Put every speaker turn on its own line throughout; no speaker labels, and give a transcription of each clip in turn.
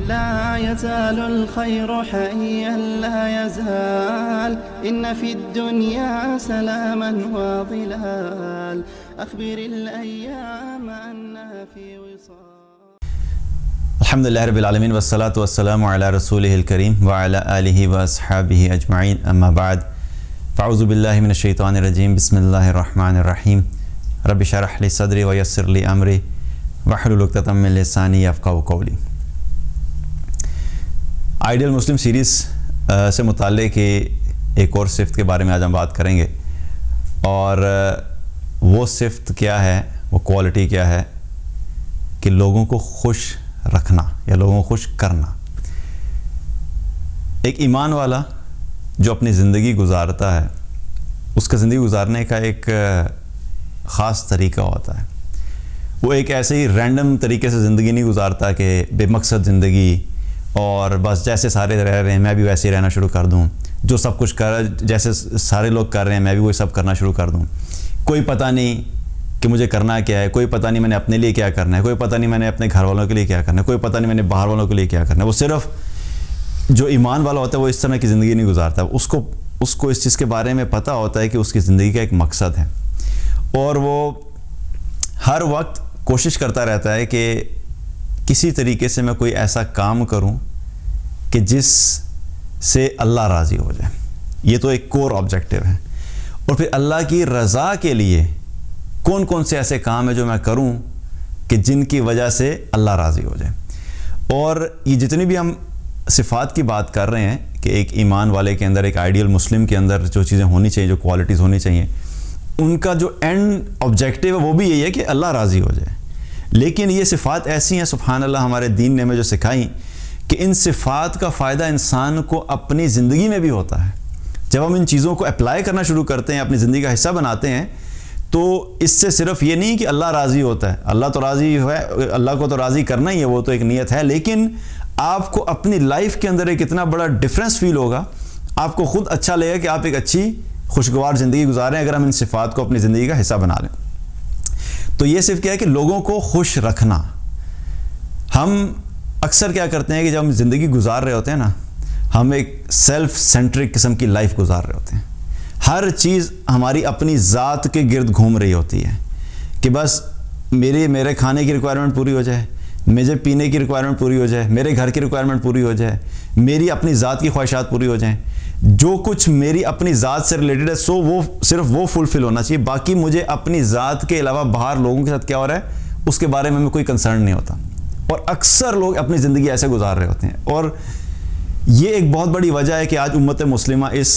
لا يزال الخير حيا لا يزال إن في الدنيا سلاما وظلال أخبر الأيام أنها في وصال.
الحمد لله رب العالمين والصلاة والسلام على رسوله الكريم وعلى آله وأصحابه أجمعين أما بعد فأعوذ بالله من الشيطان الرجيم بسم الله الرحمن الرحيم رب اشرح لي صدري ويسر لي أمري واحلل عقدة من لساني يفقهوا قولي. آئیڈیل مسلم سیریز سے متعلق ایک اور صفت کے بارے میں آج ہم بات کریں گے، اور وہ صفت کیا ہے، وہ کوالٹی کیا ہے کہ لوگوں کو خوش رکھنا یا لوگوں کو خوش کرنا. ایک ایمان والا جو اپنی زندگی گزارتا ہے، اس کا زندگی گزارنے کا ایک خاص طریقہ ہوتا ہے. وہ ایک ایسے ہی رینڈم طریقے سے زندگی نہیں گزارتا کہ بے مقصد زندگی اور بس جیسے سارے رہ رہے ہیں میں بھی ویسے ہی رہنا شروع کر دوں، جو سب کچھ کر جیسے سارے لوگ کر رہے ہیں میں بھی وہی سب کرنا شروع کر دوں. کوئی پتہ نہیں کہ مجھے کرنا کیا ہے، کوئی پتہ نہیں میں نے اپنے لیے کیا کرنا ہے، کوئی پتہ نہیں میں نے اپنے گھر والوں کے لیے کیا کرنا ہے، کوئی پتہ نہیں میں نے باہر والوں کے لیے کیا کرنا ہے. وہ صرف جو ایمان والا ہوتا ہے وہ اس طرح کی زندگی نہیں گزارتا. اس کو اس چیز کے بارے میں پتہ ہوتا ہے کہ اس کی زندگی کا ایک مقصد ہے، اور وہ ہر وقت کوشش کرتا رہتا ہے کہ کسی طریقے سے میں کوئی ایسا کام کروں کہ جس سے اللہ راضی ہو جائے. یہ تو ایک کور آبجیکٹو ہے. اور پھر اللہ کی رضا کے لیے کون کون سے ایسے کام ہیں جو میں کروں کہ جن کی وجہ سے اللہ راضی ہو جائے. اور یہ جتنی بھی ہم صفات کی بات کر رہے ہیں کہ ایک ایمان والے کے اندر، ایک آئیڈیل مسلم کے اندر جو چیزیں ہونی چاہیے، جو کوالٹیز ہونی چاہیے، ان کا جو اینڈ آبجیکٹو ہے وہ بھی یہی ہے کہ اللہ راضی ہو جائے. لیکن یہ صفات ایسی ہیں سبحان اللہ ہمارے دین نے ہمیں جو سکھائیں کہ ان صفات کا فائدہ انسان کو اپنی زندگی میں بھی ہوتا ہے. جب ہم ان چیزوں کو اپلائی کرنا شروع کرتے ہیں، اپنی زندگی کا حصہ بناتے ہیں، تو اس سے صرف یہ نہیں کہ اللہ راضی ہوتا ہے، اللہ تو راضی ہے، اللہ کو تو راضی کرنا ہی ہے، وہ تو ایک نیت ہے، لیکن آپ کو اپنی لائف کے اندر ایک اتنا بڑا ڈفرینس فیل ہوگا، آپ کو خود اچھا لگے گا کہ آپ ایک اچھی خوشگوار زندگی گزاریں اگر ہم ان صفات کو اپنی زندگی کا حصہ بنا لیں. تو یہ صرف کیا ہے کہ لوگوں کو خوش رکھنا. ہم اکثر کیا کرتے ہیں کہ جب ہم زندگی گزار رہے ہوتے ہیں نا، ہم ایک سیلف سینٹرک قسم کی لائف گزار رہے ہوتے ہیں. ہر چیز ہماری اپنی ذات کے گرد گھوم رہی ہوتی ہے کہ بس میرے کھانے کی ریکوائرمنٹ پوری ہو جائے، مجھے پینے کی ریکوائرمنٹ پوری ہو جائے، میرے گھر کی ریکوائرمنٹ پوری ہو جائے، میری اپنی ذات کی خواہشات پوری ہو جائیں. جو کچھ میری اپنی ذات سے ریلیٹڈ ہے وہ صرف وہ فلفل ہونا چاہیے. باقی مجھے اپنی ذات کے علاوہ باہر لوگوں کے ساتھ کیا ہو رہا ہے اس کے بارے میں کوئی کنسرن نہیں ہوتا. اور اکثر لوگ اپنی زندگی ایسے گزار رہے ہوتے ہیں، اور یہ ایک بہت بڑی وجہ ہے کہ آج امت مسلمہ اس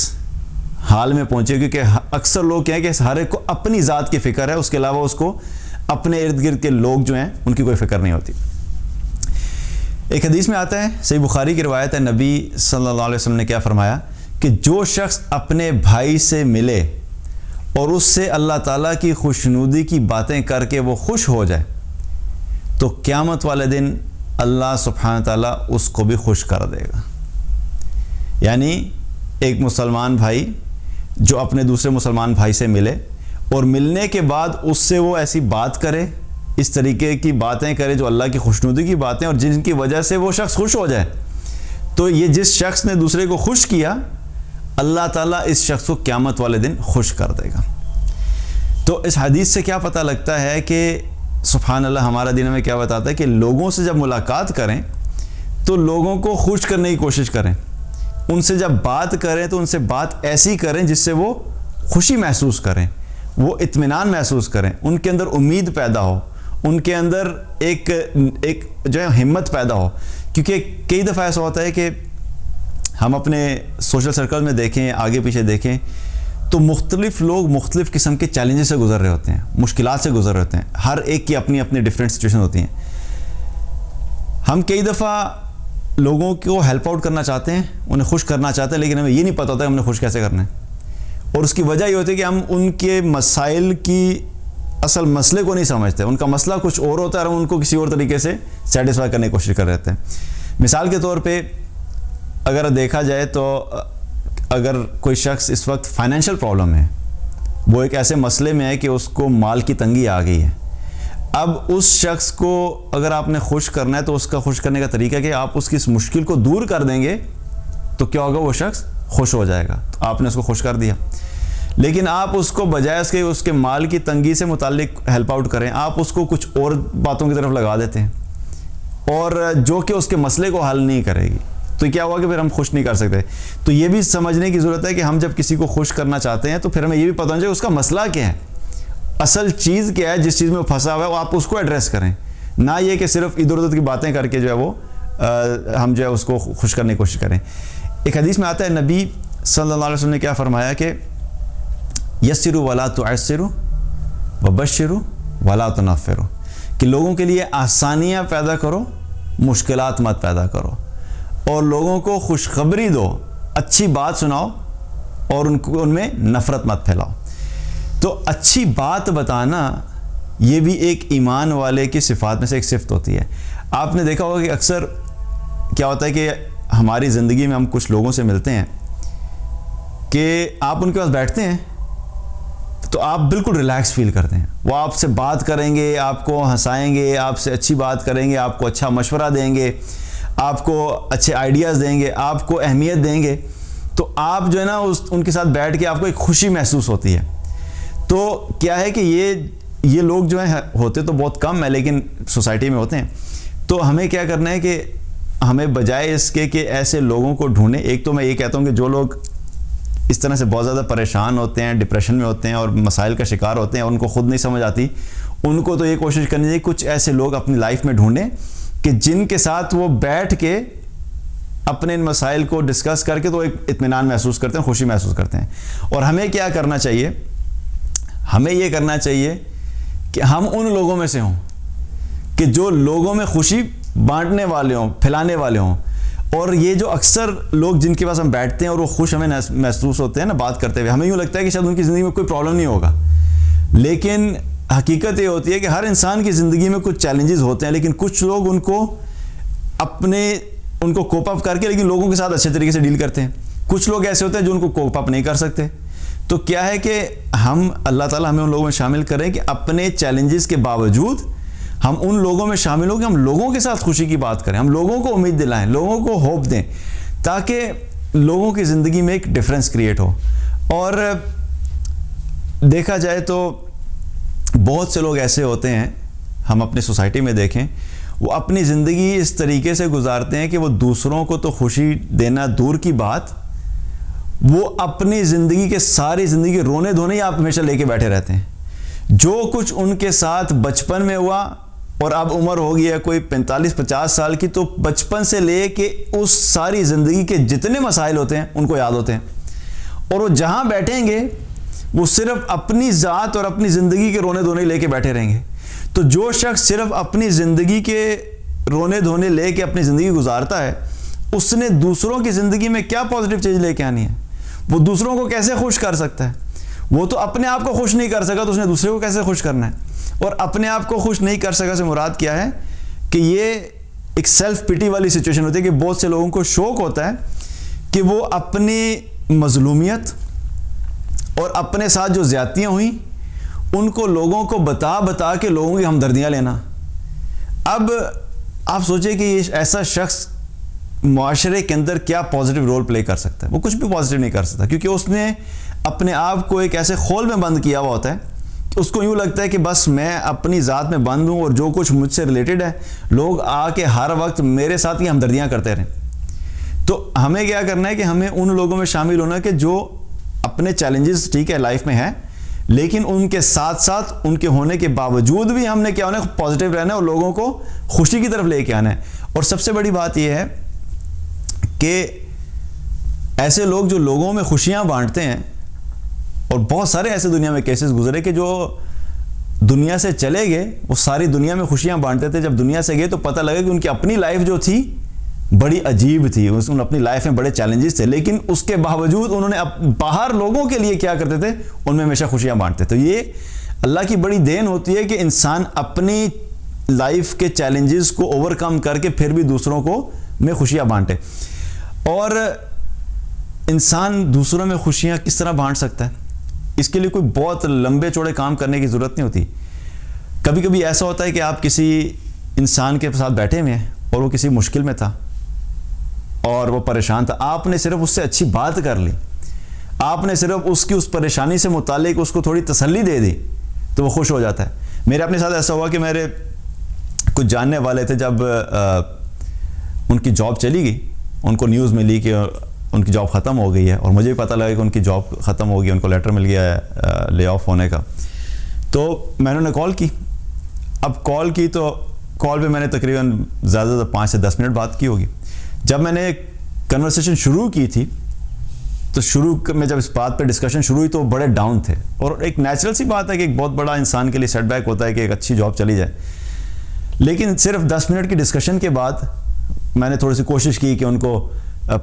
حال میں پہنچے، کیونکہ اکثر لوگ کیا ہے کہ ہر ایک کو اپنی ذات کی فکر ہے، اس کے علاوہ اس کو اپنے ارد گرد کے لوگ جو ہیں ان کی کوئی فکر نہیں ہوتی. ایک حدیث میں آتا ہے، صحیح بخاری کی روایت ہے، نبی صلی اللہ علیہ وسلم نے کیا فرمایا کہ جو شخص اپنے بھائی سے ملے اور اس سے اللہ تعالیٰ کی خوشنودی کی باتیں کر کے وہ خوش ہو جائے تو قیامت والے دن اللہ سبحانہ تعالیٰ اس کو بھی خوش کر دے گا. یعنی ایک مسلمان بھائی جو اپنے دوسرے مسلمان بھائی سے ملے اور ملنے کے بعد اس سے وہ ایسی بات کرے، اس طریقے کی باتیں کرے جو اللہ کی خوشنودی کی باتیں اور جن کی وجہ سے وہ شخص خوش ہو جائے، تو یہ جس شخص نے دوسرے کو خوش کیا، اللہ تعالیٰ اس شخص کو قیامت والے دن خوش کر دے گا. تو اس حدیث سے کیا پتہ لگتا ہے کہ سبحان اللہ ہمارا دین ہمیں کیا بتاتا ہے کہ لوگوں سے جب ملاقات کریں تو لوگوں کو خوش کرنے کی کوشش کریں. ان سے جب بات کریں تو ان سے بات ایسی کریں جس سے وہ خوشی محسوس کریں، وہ اطمینان محسوس کریں، ان کے اندر امید پیدا ہو، ان کے اندر ایک جو ہے ہمت پیدا ہو. کیونکہ کئی دفعہ ایسا ہوتا ہے کہ ہم اپنے سوشل سرکل میں دیکھیں، آگے پیچھے دیکھیں، تو مختلف لوگ مختلف قسم کے چیلنجز سے گزر رہے ہوتے ہیں، مشکلات سے گزر رہے ہوتے ہیں. ہر ایک کی اپنی اپنی ڈیفرنٹ سچویشن ہوتی ہیں. ہم کئی دفعہ لوگوں کو ہیلپ آؤٹ کرنا چاہتے ہیں، انہیں خوش کرنا چاہتے ہیں، لیکن ہمیں یہ نہیں پتہ ہوتا کہ ہم نے خوش کیسے کرنا ہے. اور اس کی وجہ یہ ہوتی ہے کہ ہم ان کے مسائل کی اصل مسئلے کو نہیں سمجھتے. ان کا مسئلہ کچھ اور ہوتا ہے اور ہم ان کو کسی اور طریقے سے سیٹسفائی کرنے کی کوشش کر رہے ہیں. مثال کے طور پہ اگر دیکھا جائے تو اگر کوئی شخص اس وقت فائنینشیل پرابلم ہے، وہ ایک ایسے مسئلے میں ہے کہ اس کو مال کی تنگی آ گئی ہے، اب اس شخص کو اگر آپ نے خوش کرنا ہے تو اس کا خوش کرنے کا طریقہ کہ آپ اس کی اس مشکل کو دور کر دیں گے تو کیا ہوگا, وہ شخص خوش ہو جائے گا. تو آپ نے اس کو خوش کر دیا. لیکن آپ اس کو بجائے اس کے مال کی تنگی سے متعلق ہیلپ آؤٹ کریں, آپ اس کو کچھ اور باتوں کی طرف لگا دیتے ہیں اور جو کہ اس کے مسئلے کو حل نہیں کرے گی, تو کیا ہوا کہ پھر ہم خوش نہیں کر سکتے. تو یہ بھی سمجھنے کی ضرورت ہے کہ ہم جب کسی کو خوش کرنا چاہتے ہیں تو پھر ہمیں یہ بھی پتہ ہونا چاہیے اس کا مسئلہ کیا ہے, اصل چیز کیا ہے جس چیز میں وہ پھنسا ہوا ہے, وہ آپ اس کو ایڈریس کریں, نہ یہ کہ صرف ادھر ادھر کی باتیں کر کے جو ہے وہ ہم جو ہے اس کو خوش کرنے کی کوشش کریں. ایک حدیث میں آتا ہے نبی صلی اللہ علیہ وسلم نے کیا فرمایا کہ یسروا ولا تعسروا وبشروا ولا تنفروا, کہ لوگوں کے لیے آسانیاں پیدا کرو, مشکلات مت پیدا کرو, اور لوگوں کو خوشخبری دو, اچھی بات سناؤ اور ان میں نفرت مت پھیلاؤ. تو اچھی بات بتانا یہ بھی ایک ایمان والے کی صفات میں سے ایک صفت ہوتی ہے. آپ نے دیکھا ہوگا کہ اکثر کیا ہوتا ہے کہ ہماری زندگی میں ہم کچھ لوگوں سے ملتے ہیں کہ آپ ان کے پاس بیٹھتے ہیں تو آپ بالکل ریلیکس فیل کرتے ہیں, وہ آپ سے بات کریں گے, آپ کو ہنسائیں گے, آپ سے اچھی بات کریں گے, آپ کو اچھا مشورہ دیں گے, آپ کو اچھے آئیڈیاز دیں گے, آپ کو اہمیت دیں گے, تو آپ جو ہے نا ان کے ساتھ بیٹھ کے آپ کو ایک خوشی محسوس ہوتی ہے. تو کیا ہے کہ یہ لوگ جو ہیں ہوتے تو بہت کم ہیں لیکن سوسائٹی میں ہوتے ہیں. تو ہمیں کیا کرنا ہے کہ ہمیں بجائے اس کے کہ ایسے لوگوں کو ڈھونڈیں, ایک تو میں یہ کہتا ہوں کہ جو لوگ اس طرح سے بہت زیادہ پریشان ہوتے ہیں, ڈپریشن میں ہوتے ہیں اور مسائل کا شکار ہوتے ہیں, ان کو خود نہیں سمجھ آتی, ان کو تو یہ کوشش کرنی چاہیے کچھ ایسے لوگ اپنی لائف میں ڈھونڈیں کہ جن کے ساتھ وہ بیٹھ کے اپنے ان مسائل کو ڈسکس کر کے تو ایک اطمینان محسوس کرتے ہیں, خوشی محسوس کرتے ہیں. اور ہمیں کیا کرنا چاہیے, ہمیں یہ کرنا چاہیے کہ ہم ان لوگوں میں سے ہوں کہ جو لوگوں میں خوشی بانٹنے والے ہوں, پھیلانے والے ہوں. اور یہ جو اکثر لوگ جن کے پاس ہم بیٹھتے ہیں اور وہ خوش ہمیں محسوس ہوتے ہیں نا بات کرتے ہوئے, ہمیں یوں لگتا ہے کہ شاید ان کی زندگی میں کوئی پرابلم نہیں ہوگا, لیکن حقیقت یہ ہوتی ہے کہ ہر انسان کی زندگی میں کچھ چیلنجز ہوتے ہیں, لیکن کچھ لوگ ان کو کوپ اپ کر کے لیکن لوگوں کے ساتھ اچھے طریقے سے ڈیل کرتے ہیں. کچھ لوگ ایسے ہوتے ہیں جو ان کو کوپ اپ نہیں کر سکتے. تو کیا ہے کہ ہم اللہ تعالیٰ ہمیں ان لوگوں میں شامل کریں کہ اپنے چیلنجز کے باوجود ہم ان لوگوں میں شامل ہوں کہ ہم لوگوں کے ساتھ خوشی کی بات کریں, ہم لوگوں کو امید دلائیں, لوگوں کو ہوپ دیں, تاکہ لوگوں کی زندگی میں ایک ڈفرینس کریٹ ہو. اور دیکھا جائے تو بہت سے لوگ ایسے ہوتے ہیں, ہم اپنی سوسائٹی میں دیکھیں, وہ اپنی زندگی اس طریقے سے گزارتے ہیں کہ وہ دوسروں کو تو خوشی دینا دور کی بات, وہ اپنی زندگی کے ساری زندگی رونے دھونے ہی آپ ہمیشہ لے کے بیٹھے رہتے ہیں. جو کچھ ان کے ساتھ بچپن میں ہوا اور اب عمر ہو گیا کوئی 45-50 سال کی, تو بچپن سے لے کے اس ساری زندگی کے جتنے مسائل ہوتے ہیں ان کو یاد ہوتے ہیں, اور وہ جہاں بیٹھیں گے وہ صرف اپنی ذات اور اپنی زندگی کے رونے دھونے لے کے بیٹھے رہیں گے. تو جو شخص صرف اپنی زندگی کے رونے دھونے لے کے اپنی زندگی گزارتا ہے, اس نے دوسروں کی زندگی میں کیا پازیٹیو چیز لے کے آنی ہے, وہ دوسروں کو کیسے خوش کر سکتا ہے؟ وہ تو اپنے آپ کو خوش نہیں کر سکا, تو اس نے دوسرے کو کیسے خوش کرنا ہے؟ اور اپنے آپ کو خوش نہیں کر سکا سے مراد کیا ہے کہ یہ ایک سیلف پٹی والی سچویشن ہوتی ہے کہ بہت سے لوگوں کو شوق ہوتا ہے کہ وہ اپنی مظلومیت اور اپنے ساتھ جو زیادتیاں ہوئیں ان کو لوگوں کو بتا کے لوگوں کی ہمدردیاں لینا. اب آپ سوچیں کہ یہ ایسا شخص معاشرے کے اندر کیا پازیٹیو رول پلے کر سکتا ہے؟ وہ کچھ بھی پازیٹیو نہیں کر سکتا, کیونکہ اس نے اپنے آپ کو ایک ایسے خول میں بند کیا ہوا ہوتا ہے کہ اس کو یوں لگتا ہے کہ بس میں اپنی ذات میں بند ہوں اور جو کچھ مجھ سے ریلیٹڈ ہے لوگ آ کے ہر وقت میرے ساتھ ہی ہمدردیاں کرتے رہیں. تو ہمیں کیا کرنا ہے کہ ہمیں ان لوگوں میں شامل ہونا کہ جو اپنے چیلنجز ٹھیک ہے لائف میں ہیں, لیکن ان کے ساتھ ساتھ ان کے ہونے کے باوجود بھی ہم نے کیا ہونا ہے, پازیٹیو رہنا ہے اور لوگوں کو خوشی کی طرف لے کے آنا ہے. اور سب سے بڑی بات یہ ہے کہ ایسے لوگ جو لوگوں میں خوشیاں بانٹتے ہیں, اور بہت سارے ایسے دنیا میں کیسز گزرے کہ جو دنیا سے چلے گئے, وہ ساری دنیا میں خوشیاں بانٹتے تھے, جب دنیا سے گئے تو پتہ لگا کہ ان کی اپنی لائف جو تھی بڑی عجیب تھی, ان اپنی لائف میں بڑے چیلنجز تھے, لیکن اس کے باوجود انہوں نے باہر لوگوں کے لیے کیا کرتے تھے, ان میں ہمیشہ خوشیاں بانٹتے. تو یہ اللہ کی بڑی دین ہوتی ہے کہ انسان اپنی لائف کے چیلنجز کو اوور کم کر کے پھر بھی دوسروں کو میں خوشیاں بانٹے. اور انسان دوسروں میں خوشیاں کس طرح بانٹ سکتا ہے؟ اس کے لیے کوئی بہت لمبے چوڑے کام کرنے کی ضرورت نہیں ہوتی. کبھی کبھی ایسا ہوتا ہے کہ آپ کسی انسان کے ساتھ بیٹھے ہوئے ہیں اور وہ کسی مشکل میں تھا اور وہ پریشان تھا, آپ نے صرف اس سے اچھی بات کر لی, آپ نے صرف اس کی اس پریشانی سے متعلق اس کو تھوڑی تسلی دے دی تو وہ خوش ہو جاتا ہے. میرے اپنے ساتھ ایسا ہوا کہ میرے کچھ جاننے والے تھے, جب ان کی جاب چلی گئی, ان کو نیوز ملی کہ ان کی جاب ختم ہو گئی ہے, اور مجھے بھی پتہ لگا کہ ان کی جاب ختم ہو گئی, ان کو لیٹر مل گیا ہے لے آف ہونے کا. تو میں نے کال کی. اب کال کی تو کال پہ میں نے تقریباً زیادہ سے زیادہ 5 سے 10 منٹ بات کی ہوگی. جب میں نے کنورسیشن شروع کی تھی تو شروع میں جب اس بات پہ ڈسکشن شروع ہوئی تو بڑے ڈاؤن تھے, اور ایک نیچرل سی بات ہے کہ ایک بہت بڑا انسان کے لیے سیٹ بیک ہوتا ہے کہ ایک اچھی جاب چلی جائے. لیکن صرف 10 منٹ کی ڈسکشن کے بعد میں نے تھوڑی سی کوشش کی کہ ان کو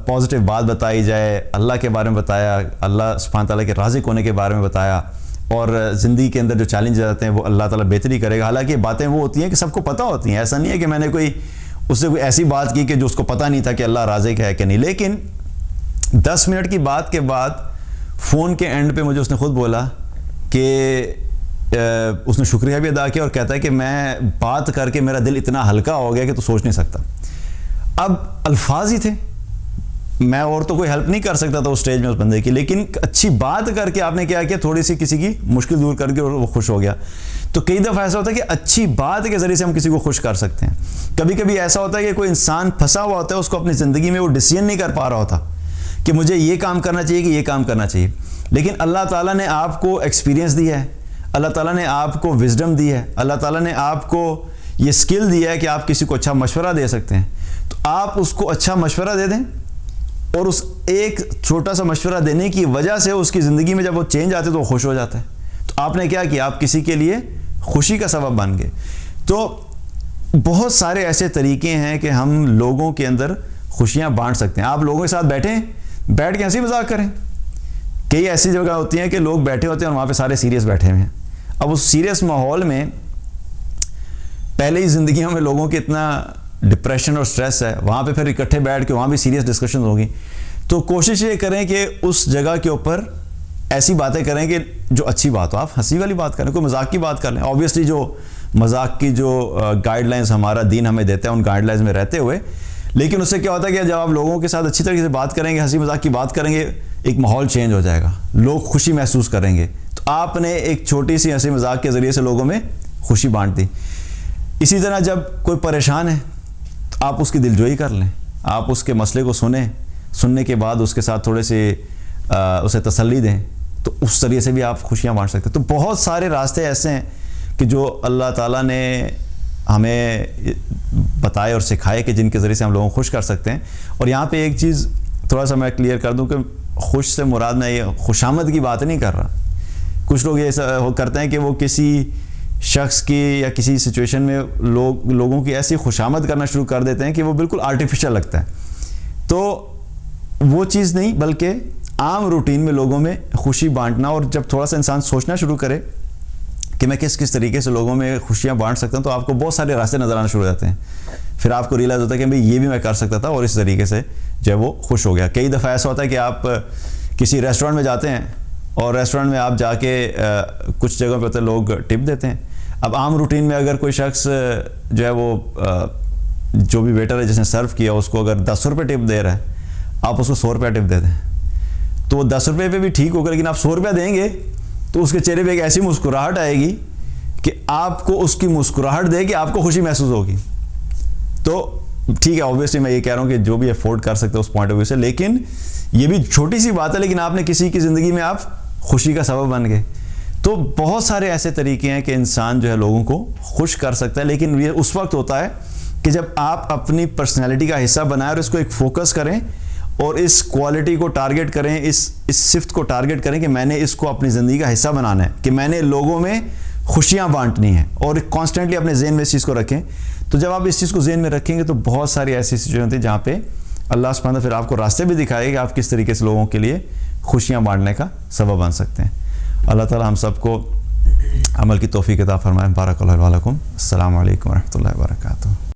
پازیٹیو بات بتائی جائے, اللہ کے بارے میں بتایا, اللہ سبحانہ تعالیٰ کے رازق ہونے کے بارے میں بتایا, اور زندگی کے اندر جو چیلنج آتے ہیں وہ اللہ تعالیٰ بہتری کرے گا. حالانکہ یہ باتیں وہ ہوتی ہیں کہ سب کو پتہ ہوتی ہیں, ایسا نہیں ہے کہ میں نے اس سے کوئی ایسی بات کی کہ جو اس کو پتہ نہیں تھا کہ اللہ رازق ہے کہ نہیں. لیکن 10 منٹ کی بات کے بعد فون کے اینڈ پہ مجھے اس نے خود بولا کہ اس نے شکریہ بھی ادا کیا, اور کہتا ہے کہ میں بات کر کے میرا دل اتنا ہلکا ہو گیا کہ تو سوچ نہیں سکتا. اب الفاظ ہی تھے, میں اور تو کوئی ہیلپ نہیں کر سکتا تھا اس سٹیج میں اس بندے کی, لیکن اچھی بات کر کے آپ نے کیا تھوڑی سی کسی کی مشکل دور کر کے اور وہ خوش ہو گیا. تو کئی دفعہ ایسا ہوتا ہے کہ اچھی بات کے ذریعے سے ہم کسی کو خوش کر سکتے ہیں. کبھی کبھی ایسا ہوتا ہے کہ کوئی انسان پھنسا ہوا ہوتا ہے, اس کو اپنی زندگی میں وہ ڈیسیژن نہیں کر پا رہا ہوتا کہ مجھے یہ کام کرنا چاہیے کہ یہ کام کرنا چاہیے, لیکن اللہ تعالیٰ نے آپ کو ایکسپیرینس دیا ہے, اللہ تعالیٰ نے آپ کو وزڈم دی ہے, اللہ تعالیٰ نے آپ کو یہ سکل دیا ہے کہ آپ کسی کو اچھا مشورہ دے سکتے ہیں. تو آپ اس کو اچھا مشورہ دے دیں, اور اس ایک چھوٹا سا مشورہ دینے کی وجہ سے اس کی زندگی میں جب وہ چینج آتے تو وہ خوش ہو جاتا ہے. تو آپ نے کیا کیا, آپ کسی کے لیے خوشی کا سبب بن گئے. تو بہت سارے ایسے طریقے ہیں کہ ہم لوگوں کے اندر خوشیاں بانٹ سکتے ہیں. آپ لوگوں کے ساتھ بیٹھ کے ہنسی مذاق کریں. کئی ایسی جگہ ہوتی ہیں کہ لوگ بیٹھے ہوتے ہیں اور وہاں پہ سارے سیریس بیٹھے ہوئے ہیں. اب اس سیریس ماحول میں پہلے ہی زندگیوں میں لوگوں کے اتنا ڈپریشن اور سٹریس ہے, وہاں پہ پھر اکٹھے بیٹھ کے وہاں بھی سیریس ڈسکشن ہوگی. تو کوشش یہ کریں کہ اس جگہ کے اوپر ایسی باتیں کریں کہ جو اچھی بات ہو. آپ ہنسی والی بات کریں, کوئی مذاق کی بات کر لیں. آبویسلی جو مذاق کی جو گائیڈ لائنز ہمارا دین ہمیں دیتا ہے ان گائیڈ لائنز میں رہتے ہوئے, لیکن اس سے کیا ہوتا ہے کہ جب آپ لوگوں کے ساتھ اچھی طریقے سے بات کریں گے, ہنسی مذاق کی بات کریں گے, ایک ماحول چینج ہو جائے گا, لوگ خوشی محسوس کریں گے. تو آپ نے ایک چھوٹی سی ہنسی مذاق کے ذریعے سے لوگوں میں خوشی بانٹ دی. اسی طرح جب کوئی پریشان ہے تو آپ اس کی دلجوئی کر لیں, آپ اس کے مسئلے کو سننے کے بعد اس کے ساتھ تھوڑے سے اسے تسلی دیں, تو اس طریقے سے بھی آپ خوشیاں بانٹ سکتے ہیں. تو بہت سارے راستے ایسے ہیں کہ جو اللہ تعالیٰ نے ہمیں بتائے اور سکھائے کہ جن کے ذریعے سے ہم لوگوں کو خوش کر سکتے ہیں. اور یہاں پہ ایک چیز تھوڑا سا میں کلیئر کر دوں کہ خوش سے مراد میں یہ خوشامد کی بات نہیں کر رہا. کچھ لوگ ایسا کرتے ہیں کہ وہ کسی شخص کی یا کسی سچویشن میں لوگوں کی ایسی خوشامد کرنا شروع کر دیتے ہیں کہ وہ بالکل آرٹیفیشل لگتا ہے. تو وہ چیز نہیں, بلکہ عام روٹین میں لوگوں میں خوشی بانٹنا. اور جب تھوڑا سا انسان سوچنا شروع کرے کہ میں کس طریقے سے لوگوں میں خوشیاں بانٹ سکتا ہوں, تو آپ کو بہت سارے راستے نظر آنا شروع ہو جاتے ہیں. پھر آپ کو ریئلائز ہوتا ہے کہ بھئی یہ بھی میں کر سکتا تھا, اور اس طریقے سے جو ہے وہ خوش ہو گیا. کئی دفعہ ایسا ہوتا ہے کہ آپ کسی ریسٹورینٹ میں جاتے ہیں اور ریسٹورینٹ میں آپ جا کے کچھ جگہوں پہ ہوتے ہیں لوگ ٹپ دیتے ہیں. اب عام روٹین میں اگر کوئی شخص جو ہے وہ جو بھی ویٹر ہے جس نے سرو کیا اس کو اگر 10 روپے ٹپ دے رہا ہے, آپ اس کو 100 روپے ٹپ دے دیں تو وہ 10 روپے پہ بھی ٹھیک ہوگا. لیکن آپ 100 روپیہ دیں گے تو اس کے چہرے پہ ایک ایسی مسکراہٹ آئے گی کہ آپ کو اس کی مسکراہٹ دے کہ آپ کو خوشی محسوس ہوگی. تو ٹھیک ہے, آبویسلی میں یہ کہہ رہا ہوں کہ جو بھی افورڈ کر سکتے ہیں اس پوائنٹ آف ویو سے, لیکن یہ بھی چھوٹی سی بات ہے, لیکن آپ نے کسی کی زندگی میں آپ خوشی کا سبب بن گئے. تو بہت سارے ایسے طریقے ہیں کہ انسان جو ہے لوگوں کو خوش کر سکتا ہے, لیکن یہ اس وقت ہوتا ہے کہ جب آپ اپنی پرسنالٹی کا حصہ بنائیں اور اس کو ایک فوکس کریں اور اس کوالٹی کو ٹارگٹ کریں, اس صفت کو ٹارگٹ کریں کہ میں نے اس کو اپنی زندگی کا حصہ بنانا ہے, کہ میں نے لوگوں میں خوشیاں بانٹنی ہیں, اور کانسٹنٹلی اپنے ذہن میں اس چیز کو رکھیں. تو جب آپ اس چیز کو ذہن میں رکھیں گے تو بہت ساری ایسی سچویشن ہوتی ہیں جہاں پہ اللہ سبحانہ پھر آپ کو راستے بھی دکھائے گا کہ آپ کس طریقے سے لوگوں کے لیے خوشیاں بانٹنے کا سبب بن سکتے ہیں. اللہ تعالی ہم سب کو عمل کی توفیق عطا فرمائے. بارک اللہ علیکم. السلام علیکم ورحمۃ اللہ وبرکاتہ.